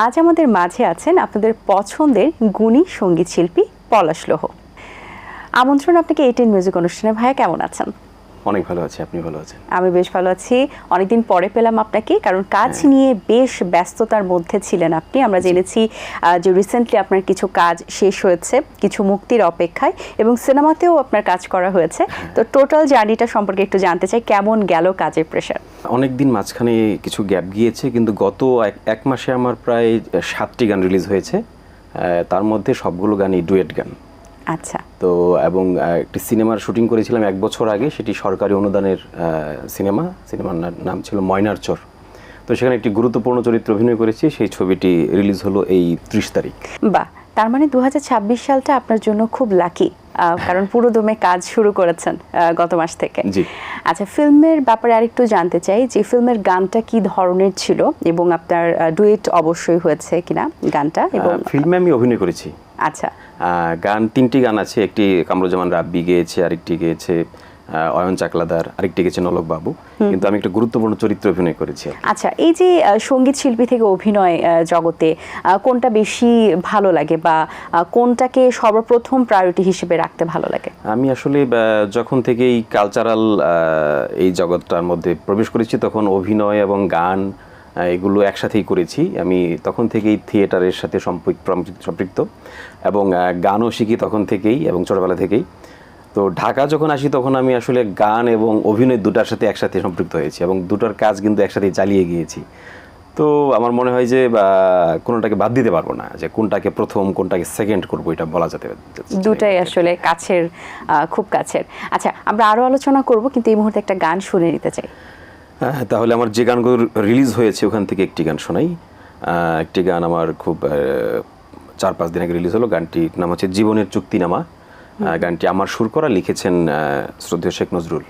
আজ আমাদের মাঝে আছেন আপনাদের পছন্দের গুণী সঙ্গীত শিল্পী পলাশ লোহ। আমন্ত্রণ আপনাকে A10 মিউজিক অনুষ্ঠানে। ভাইয়া কেমন আছেন? অনেক ভালো আছি, আপনি ভালো আছেন? আমি বেশ ভালো আছি। অনেকদিন পরে পেলাম আপনাকে, কারণ কাজ নিয়ে বেশ ব্যস্ততার মধ্যে ছিলেন আপনি। আমরা জেনেছি যে রিসেন্টলি আপনার কিছু কাজ শেষ হয়েছে, কিছু মুক্তির অপেক্ষায়, এবং সিনেমাতেও আপনার কাজ করা হয়েছে। তো টোটাল জার্নিটা সম্পর্কে একটু জানতে চাই, কেমন গেল কাজের প্রেশার? অনেকদিন মাঝখানে কিছু গ্যাপ গিয়েছে, কিন্তু গত এক মাসে আমার প্রায় 7টি গান রিলিজ হয়েছে। তার মধ্যে সবগুলো গানই ডুয়েট গান। আচ্ছা। তো এবং একটি সিনেমার শুটিং করেছিলাম 1 বছর আগে, সেটি সরকারি অনুদানের সিনেমার নাম ছিল ময়নার চর। তো সেখানে একটি গুরুত্বপূর্ণ চরিত্রে অভিনয় করেছি। সেই ছবিটি রিলিজ হলো এই 30 তারিখ। বাহ, তার মানে 2026 সালটা আপনার জন্য খুব লাকি, কারণ পুরো দমে কাজ শুরু করেছেন গত মাস থেকে। জি। আচ্ছা, ফিল্মের ব্যাপারে আরেকটু জানতে চাই যে ফিল্মের গানটা কি ধরনের ছিল, এবং আপনার ডুয়েট অবশ্যই হয়েছে কিনা গানটা। এবং ফিল্মে আমি অভিনয় করেছি। আচ্ছা। গান 3টি গান আছে, একটি কামরুজ্জামান রাব্বি গেয়েছে, আরেকটি গেয়েছে অয়ন চাকলাদার, আরেকটি গেয়েছে নলক বাবু। কিন্তু আমি একটা গুরুত্বপূর্ণ চরিত্রে অভিনয় করেছি। আচ্ছা, এই যে সঙ্গীত শিল্পী থেকে অভিনয় জগতে কোনটা বেশি ভালো লাগে, বা কোনটাকে সর্বপ্রথম প্রায়োরিটি হিসেবে রাখতে ভালো লাগে? আমি আসলে যখন থেকে এই কালচারাল এই জগৎটার মধ্যে প্রবেশ করেছি, তখন অভিনয় এবং গান এগুলো একসাথেই করেছি। আমি তখন থেকেই থিয়েটারের সাথে সম্পৃক্ত, এবং গানও শিখি তখন থেকেই, এবং ছোটবেলা থেকেই। তো ঢাকা যখন আসি, তখন আমি আসলে গান এবং অভিনয় দুটার সাথে একসাথে সম্পৃক্ত হয়েছি, এবং দুটার কাজ কিন্তু একসাথেই চালিয়ে গিয়েছি। তো আমার মনে হয় যে কোনোটাকে বাদ দিতে পারবো না, যে কোনটাকে প্রথম কোনটাকে সেকেন্ড করবো, এটা বলা যেতে দুটাই আসলে কাছের, খুব কাছের। আচ্ছা, আমরা আরো আলোচনা করব, কিন্তু এই মুহূর্তে একটা গান শুনে নিতে চাই। তাহলে আমার যে গানগুলো রিলিজ হয়েছে ওখান থেকে একটি গান শোনাই। একটি গান আমার খুব 4-5 দিন আগে রিলিজ হলো। গানটির নাম হচ্ছে জীবনের চুক্তিনামা। গানটি আমার সুর করা, লিখেছেন শ্রদ্ধেয় শেখ নজরুল।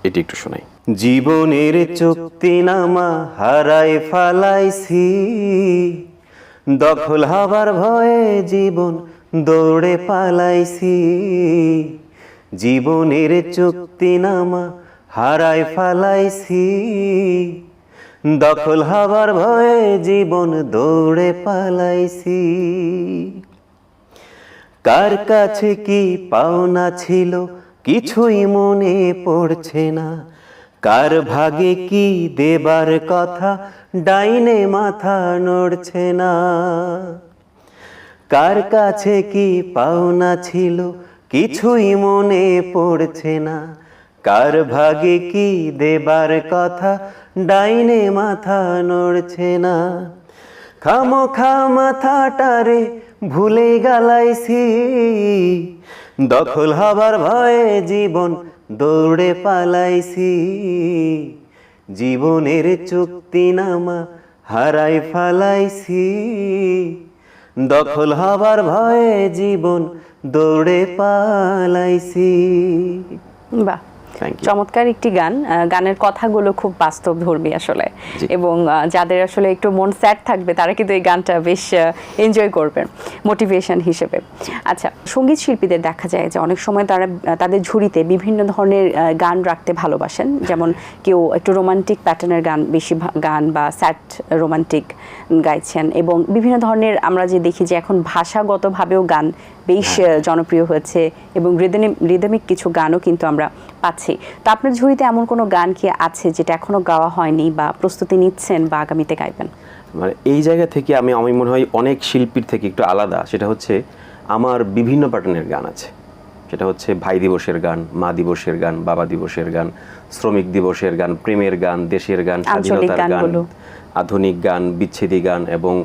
এটি একটু শোনাই। জীবনের চুক্তিনামা হারাই ফালাইছি, দখল হবার ভয়ে জীবন দৌড়ে পালাইছি। জীবনের চুক্তিনামা হারাই ফালাইছি, দখল হবার ভয়ে জীবন দৌড়ে পালাইছি। কার কাছে কি পাওনা ছিল কিছুই মনে পড়ছে না, কার ভাগে কি দেবার কথা ডাইনে মাথা নড়ছে না। কার কাছে কি পাওনা ছিল কিছুই মনে পড়ছে না, কার ভাগে কি দেবার কথা ডাইনে মাথা নড়ছে না। খামোখা মাথাটারে ভুলে গালাইছি, দখল হবার ভয়ে জীবন দৌড়ে পালাইছি। জীবনের চুক্তিনামা হারাই ফালাইছি, দখল হবার ভয়ে জীবন দৌড়ে পালাইছি। বাহ, চমৎকার একটি গান। গানের কথাগুলো খুব বাস্তবধর্মী আসলে, এবং যাদের আসলে একটু মন স্যাড থাকবে তারা কিন্তু এই গানটা বেশ এনজয় করবেন মোটিভেশন হিসেবে। আচ্ছা, সঙ্গীত শিল্পীদের দেখা যায় যে অনেক সময় তারা তাদের ঝুড়িতে বিভিন্ন ধরনের গান রাখতে ভালোবাসেন, যেমন কেউ একটু রোমান্টিক প্যাটার্নের গান বেশি গান, বা স্যাড রোমান্টিক গাইছেন, এবং বিভিন্ন ধরনের আমরা যে দেখি যে এখন ভাষাগতভাবেও গান বেশ জনপ্রিয় হয়েছে, এবং রিদমিক কিছু গানও কিন্তু আমরা পাচ্ছি। তো আপনার ঝুড়িতে এমন কোনো গান কি আছে যেটা এখনো গাওয়া হয়নি, বা প্রস্তুতি নিচ্ছেন, বা আগামীতে গাইবেন? মানে এই জায়গা থেকে আমি মনে হয় অনেক শিল্পীর থেকে একটু আলাদা। সেটা হচ্ছে আমার বিভিন্ন প্যাটার্নের গান আছে। সেটা হচ্ছে ভাই দিবসের গান, মা দিবসের গান, বাবা দিবসের গান, শ্রমিক দিবসের গান, প্রেমের গান, দেশের গান, স্বাধীনতার গান, আধুনিক গান, বিচ্ছেদী গান, এবং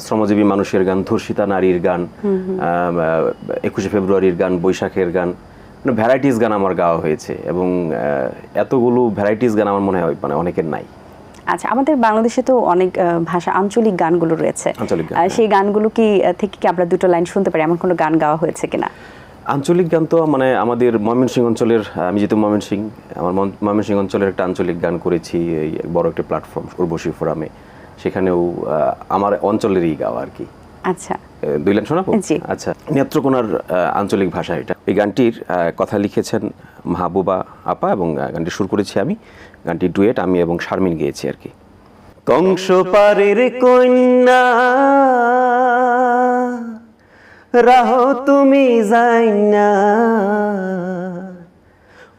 শ্রমজীবী মানুষের গান, ধর্ষিতা নারীর গান, 21শে ফেব্রুয়ারির গান, বৈশাখের গান, মানে ভ্যারাইটিস গান আমার গাওয়া হয়েছে। এবং এতগুলো ভ্যারাইটিস গান আমার মনে হয় মানে অনেকের নাই। আচ্ছা, আমাদের বাংলাদেশে তো অনেক ভাষা আঞ্চলিক গানগুলো রয়েছে, সেই গানগুলো কি থেকে কি আমরা দুটো লাইন শুনতে পারি? এমন কোনো গান গাওয়া হয়েছে কিনা? আঞ্চলিক গান তো মানে আমাদের ময়মনসিংহ অঞ্চলের, আমি যেহেতু ময়মনসিংহ, আমার ময়মনসিংহ অঞ্চলের একটা আঞ্চলিক গান করেছি এই বড় একটা প্ল্যাটফর্ম উর্বশী ফোরামে। সেখানেও আমার অঞ্চলেরই গাওয়া আর কি। আচ্ছা, 2 লাইন শোনাবো? আচ্ছা, নেত্রকোনার আঞ্চলিক ভাষা এটা। এই গানটির কথা লিখেছেন মাহবুবা আপা, এবং গানটি সুর করেছি আমি। গানটি ডুয়েট আমি এবং শারমিন গেয়েছি আর কি। কংস পারের কন্যা রাহ তুমি যাইনা,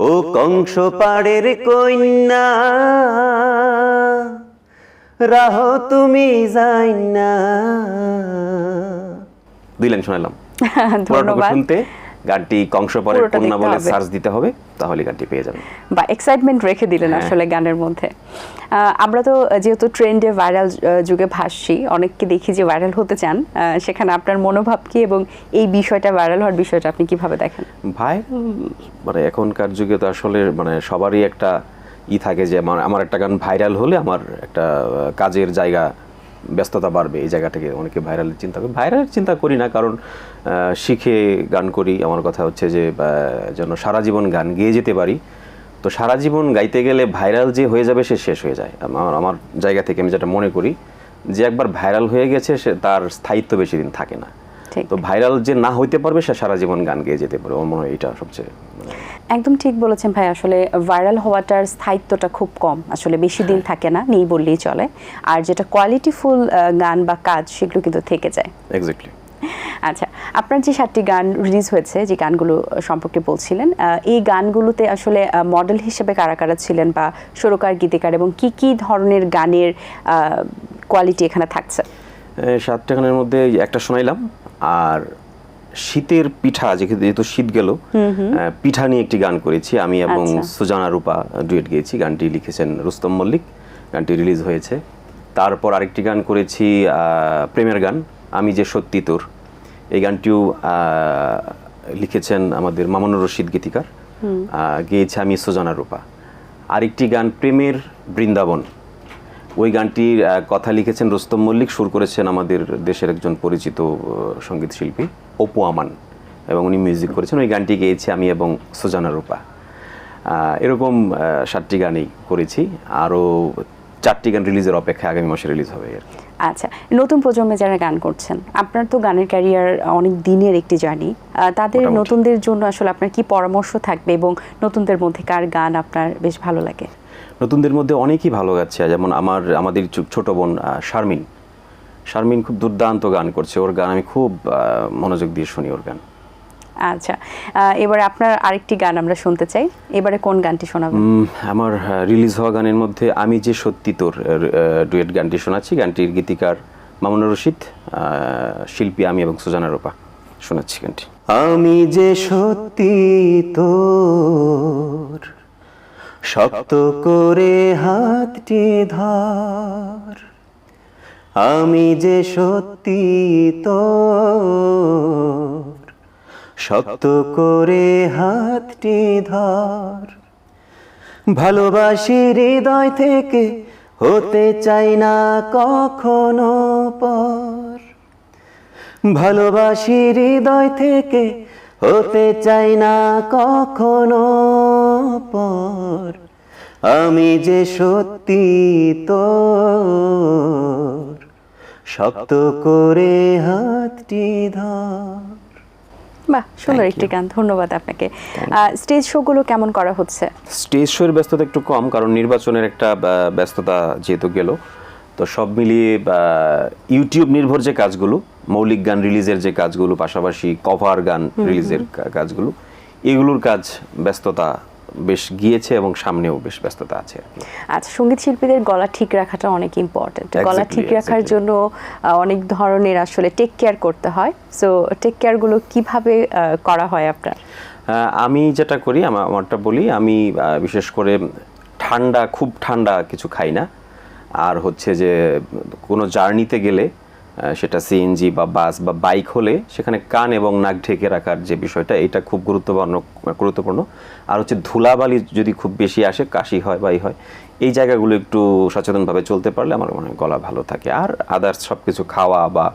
ও কংস পাড়ের কন্যা রাহ তুমি যাইনা। দুই লাইন শোনালাম। ধন্যবাদ। শুনতে গানটি কংস পাড়ের পুরোটা কন্যা দেখতে বলে হবে। সার্চ দিতে হবে, তাহলে গানটি পেয়ে যাবেন। বা এক্সাইটমেন্ট রেখে দিলেন হ্যাঁ। আসলে গানের মধ্যে। আমরা তো যেহেতু ট্রেন্ডে ভাইরাল যুগে ভাসছি, অনেককে দেখি যে ভাইরাল হতে চান, সেখানে আপনার মনোভাব কি এবং এই বিষয়টা ভাইরাল হওয়ার বিষয়টা আপনি কিভাবে দেখেন? ভাইরাল মানে এখনকার যুগে তো আসলে মানে সবারই একটা থাকে যে আমার একটা গান ভাইরাল হলে আমার একটা কাজের জায়গা, ব্যস্ততা বাড়বে, এই জায়গা থেকে অনেকে ভাইরালের চিন্তা করে। ভাইরালের চিন্তা করি না, কারণ শিখে গান করি। আমার কথা হচ্ছে যে যেন সারা জীবন গান গেয়ে যেতে পারি। তো সারা জীবন গাইতে গেলে ভাইরাল যে হয়ে যাবে সে শেষ হয়ে যায়। আমার জায়গা থেকে আমি যেটা মনে করি যে একবার ভাইরাল হয়ে গেছে সে তার স্থায়িত্ব বেশি দিন থাকে না। তো ভাইরাল যে না হইতে পারবে সে সারা জীবন গান গেয়ে যেতে পারে, আমার মনে হয় এটা সবচেয়ে একদম ঠিক বলেছেন ভাই। আসলে ভাইরাল হওয়াটার স্থায়িত্বটা খুব কম, আসলে বেশি দিন থাকে না, নেই বললেই চলে। আর যেটা কোয়ালিটিফুল গান বা কাজ সেগুলো কিন্তু থেকে যায়। এক্স্যাক্টলি। আচ্ছা, আপনার যে 7টি গান রিলিজ হয়েছে, যে গানগুলো সম্পর্কে বলছিলেন, এই গানগুলোতে আসলে মডেল হিসেবে কারা কারা ছিলেন বা সুরকার, গীতিকার, এবং কি কি ধরনের গানের কোয়ালিটি এখানে থাকছে? 7টা গানের মধ্যে একটা শোনাইলাম। আর শীতের পিঠা, যেহেতু শীত গেল, পিঠা নিয়ে একটি গান করেছি আমি এবং সুজানা রূপা ডুয়েট গেয়েছি। গানটি লিখেছেন রুস্তম মল্লিক, গানটি রিলিজ হয়েছে। তারপর আরেকটি গান করেছি প্রেমের গান, আমি যে সত্যি তোর। এই গানটিও লিখেছেন আমাদের মামুনুর রশিদ গীতিকার, গেয়েছে আমি সুজানা রূপা। আরেকটি গান প্রেমের বৃন্দাবন, ওই গানটির কথা লিখেছেন রুস্তম মল্লিক, সুর করেছেন আমাদের দেশের একজন পরিচিত সঙ্গীত শিল্পী অপু আমান, এবং উনি মিউজিক করেছেন। ওই গানটি গেয়েছি আমি এবং সুজানা রূপা। এরকম 7টি গানই করেছি। আরও 4টি গান রিলিজের অপেক্ষায়, আগামী মাসে রিলিজ হবে। আচ্ছা, নতুন প্রজন্মে যারা গান করছেন, আপনার তো গানের ক্যারিয়ার অনেক দিনের একটি জার্নি, তাদের নতুনদের জন্য আসলে আপনার কি পরামর্শ থাকবে এবং নতুনদের মধ্যে কার গান আপনার বেশ ভালো লাগে? নতুনদের মধ্যে অনেকেই ভালো গাচ্ছে, যেমন আমাদের ছোট বোন শারমিন খুব দুর্দান্ত গান করছে। ওর গান আমি খুব মনোযোগ দিয়ে শুনি ওর গান। আচ্ছা, এবারে আপনার আরেকটি গান আমরা শুনতে চাই। এবারে কোন গানটি শোনাবেন? আমার রিলিজ হওয়া গানের মধ্যে আমি যে সত্যি তোর ডুয়েট গানটি শোনাচ্ছি। গানটির গীতিকার মামুনুর রশিদ, শিল্পী আমি এবং সুজানা রূপা। শোনাচ্ছি গানটি। আমি যে সত্যি তোর, শক্ত করে হাতটি ধর। আমি যে সত্যি তোর, শক্ত করে হাতটি ধর। ভালোবাসি হৃদয় থেকে, হতে চাই না কখনো পর। ভালোবাসি হৃদয় থেকে, হতে চাই না কখনো পর। আমি যে সত্যি তোর, শক্ত করে হাতটি ধর। বাহ, সুন্দর একটি গান, ধন্যবাদ আপনাকে। স্টেজ শোগুলো কেমন করা হচ্ছে? স্টেজ শোয়ের ব্যস্ততা একটু কম, কারণ নির্বাচনের একটা ব্যস্ততা যেহেতু গেল। তো সব মিলিয়ে ইউটিউব নির্ভর যে কাজগুলো, মৌলিক গান রিলিজের যে কাজগুলো, পাশাপাশি কভার গান রিলিজের কাজগুলো, এগুলোর কাজ ব্যস্ততা বেশ গিয়েছে এবং সামনেও বেশ ব্যস্ততা আছে। আচ্ছা, সঙ্গীত শিল্পীদের গলা ঠিক রাখাটা অনেক ইম্পর্টেন্ট। গলা ঠিক রাখার জন্য অনেক ধরনের আসলে টেক কেয়ার করতে হয়। সো টেক কেয়ারগুলো কিভাবে করা হয় আপনার? আমি যেটা করি, আমারটা বলি, আমি বিশেষ করে খুব ঠান্ডা কিছু খাই না। আর হচ্ছে যে কোনো জার্নিতে গেলে, সেটা সিএনজি বা বাস বা বাইক হলে, সেখানে কান এবং নাক ঢেকে রাখার যে বিষয়টা, এটা খুব গুরুত্বপূর্ণ। আর হচ্ছে ধুলাবালি যদি খুব বেশি আসে, কাশি হয় বা হয়, এই জায়গাগুলো একটু সচেতনভাবে চলতে পারলে আমার মনে হয় গলা ভালো থাকে। আর আদার্স সব কিছু খাওয়া, বা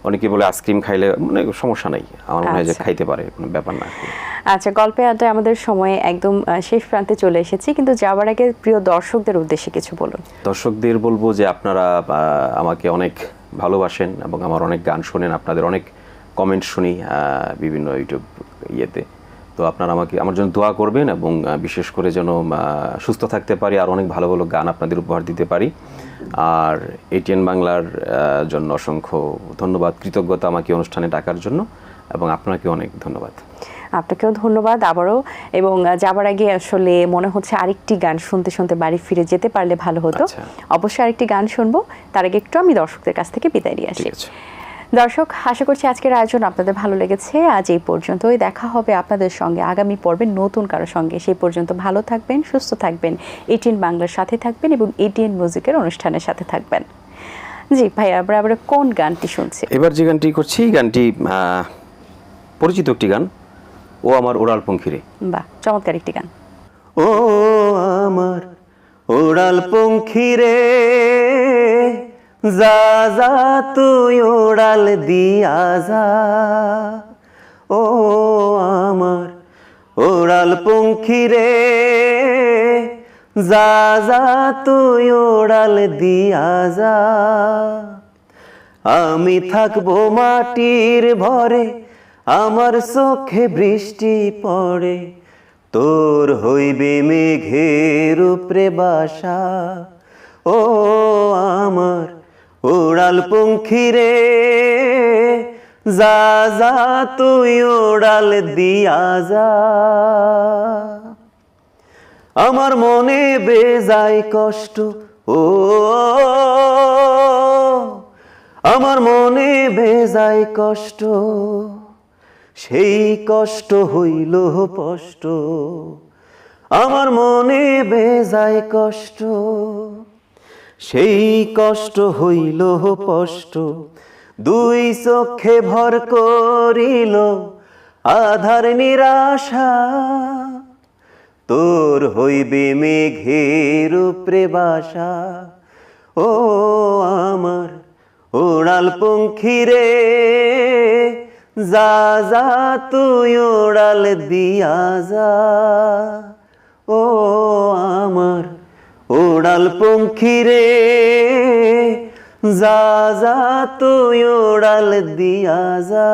অনেকে বলে আইসক্রিম খাইলে মানে সমস্যা নাই, আমার মনে হয় যে খাইতে পারে, কোনো ব্যাপার না। আচ্ছা, গল্পে আড্ডায় আমাদের সময় একদম শেষ প্রান্তে চলে এসেছি, কিন্তু যাওয়ার আগে প্রিয় দর্শকদের উদ্দেশ্যে কিছু বলুন। দর্শকদের বলবো যে আপনারা আমাকে অনেক ভালোবাসেন এবং আমার অনেক গান শোনেন, আপনাদের অনেক কমেন্ট শুনি বিভিন্ন ইউটিউব ইয়েতে। তো আপনারা আমার জন্য দোয়া করবেন এবং বিশেষ করে যেন সুস্থ থাকতে পারি, আর অনেক ভালো ভালো গান আপনাদের উপহার দিতে পারি। আর এটিএন বাংলার জন্য অসংখ্য ধন্যবাদ, কৃতজ্ঞতা আমাকে অনুষ্ঠানে ডাকার জন্য, এবং আপনাকে অনেক ধন্যবাদ। আপনাকেও ধন্যবাদ আবারও। এবং যাবার আগে আসলে মনে হচ্ছে আরেকটি গান শুনতে শুনতে বাড়ি ফিরে যেতে পারলে ভালো হতো। অবশ্যই আরেকটি গান শুনবো, তার আগে একটু আমি দর্শকদের কাছ থেকে বিদায় নিয়ে আসি। দর্শক, আশা করছি আজকের আয়োজন আপনাদের ভালো লেগেছে। আজ এই পর্যন্তই, দেখা হবে আপনাদের সঙ্গে আগামী পর্বে নতুন কারো সঙ্গে। সেই পর্যন্ত ভালো থাকবেন, সুস্থ থাকবেন, এটিএন বাংলার সাথে থাকবেন এবং এটিএন মিউজিকের অনুষ্ঠানের সাথে থাকবেন। জি ভাইয়া, আমরা কোন গানটি শুনছি? এবার যে গানটি করছি, গানটি পরিচিত একটি গান, ও আমার ওড়াল পঙ্খী রে। বাহ, চমৎকার একটি গান। ও আমার ওড়াল পঙ্খী রে, যা যা তুই ওড়াল দিয়া যা। ও আমার ওড়াল পঙ্খী রে, যা যা তুই ওড়াল দিয়া যা। আমি থাকবো মাটির ভরে, আমার চোখে বৃষ্টি পড়ে, তোর হইবে মেঘের উপরে বাসা। ও আমার ওড়াল পঙ্খী রে, যা যা তুই ওড়াল দিয়া যা। আমার মনে বেজায় কষ্ট, ও আমার মনে বেজায় কষ্ট, সেই কষ্ট হইল স্পষ্ট। আমার মনে বেজায় কষ্ট, সেই কষ্ট হইল স্পষ্ট। দুই চোখে ভর করিল আধার নিরাশা, তোর হইবে মেঘের উপরে বাসা। ও আমার ওড়াল পঙ্খী রে, যা যা তুই ওড়াল দিয়া যা। ও আমার ওড়াল পঙ্খী রে, যা যা তুই ওড়াল দিয়া যা।